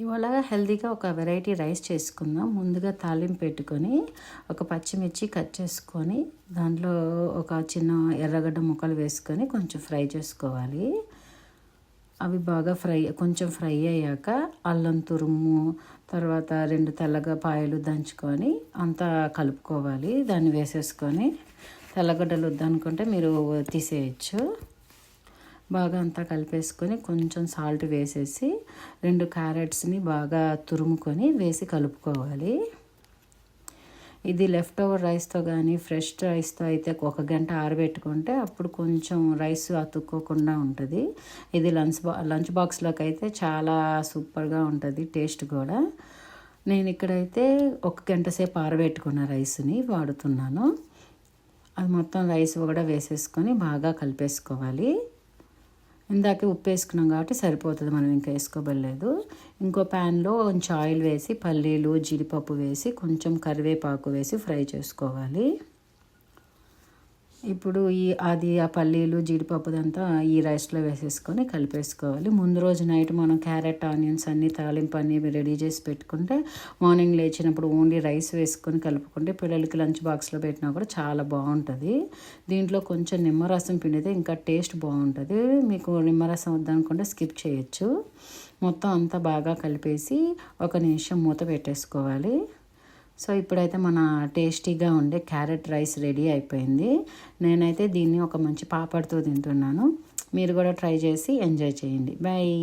ఇవాళ హెల్తీగా ఒక వెరైటీ రైస్ చేసుకుందాం. ముందుగా తాలింపు పెట్టుకొని ఒక పచ్చిమిర్చి కట్ చేసుకొని దాంట్లో ఒక చిన్న ఎర్రగడ్డ ముక్కలు వేసుకొని కొంచెం ఫ్రై చేసుకోవాలి. అవి బాగా కొంచెం ఫ్రై అయ్యాక అల్లం తురుము, తర్వాత 2 తెల్లగపాయలు దంచుకొని అంతా కలుపుకోవాలి. దాన్ని వేసేసుకొని తెల్లగడ్డలు వద్దనుకుంటే మీరు తీసేయచ్చు. బాగా అంతా కలిపేసుకొని కొంచెం సాల్ట్ వేసేసి 2 క్యారెట్స్ని బాగా తురుముకొని వేసి కలుపుకోవాలి. ఇది లెఫ్ట్ ఓవర్ రైస్తో కానీ ఫ్రెష్ రైస్తో అయితే 1 గంట ఆరబెట్టుకుంటే అప్పుడు కొంచెం రైస్ అతుక్కోకుండా ఉంటుంది. ఇది లంచ్ బాక్స్లోకి అయితే చాలా సూపర్గా ఉంటుంది, టేస్ట్ కూడా. నేను ఇక్కడైతే 1 గంట సేపు ఆరబెట్టుకున్న రైస్ని వాడుతున్నాను. అది మొత్తం రైస్ కూడా వేసేసుకొని బాగా కలిపేసుకోవాలి. ఇందాకే ఉప్పు వేసుకున్నాం కాబట్టి సరిపోతుంది, మనం ఇంకా వేసుకోబడలేదు. ఇంకో ప్యాన్లో కొంచెం ఆయిల్ వేసి పల్లీలు, జీడిపప్పు వేసి కొంచెం కరివేపాకు వేసి ఫ్రై చేసుకోవాలి. ఇప్పుడు ఆ పల్లీలు, జీడిపప్పుదంతా ఈ రైస్లో వేసేసుకొని కలిపేసుకోవాలి. ముందు రోజు నైట్ మనం క్యారెట్, ఆనియన్స్ అన్నీ తాలింపు అన్నీ రెడీ చేసి పెట్టుకుంటే మార్నింగ్ లేచినప్పుడు ఓన్లీ రైస్ వేసుకొని కలుపుకుంటే పిల్లలకి లంచ్ బాక్స్లో పెట్టినా కూడా చాలా బాగుంటుంది. దీంట్లో కొంచెం నిమ్మరసం పిండితే ఇంకా టేస్ట్ బాగుంటుంది. మీకు నిమ్మరసం వద్దనుకుంటే స్కిప్ చేయొచ్చు. మొత్తం అంతా బాగా కలిపేసి 1 నిమిషం మూత పెట్టేసుకోవాలి. సో ఇప్పుడైతే మన టేస్టీగా ఉండే క్యారెట్ రైస్ రెడీ అయిపోయింది. నేనైతే దీన్ని ఒక మంచి పాపడ్తో తింటున్నాను. మీరు కూడా ట్రై చేసి ఎంజాయ్ చేయండి. బాయ్.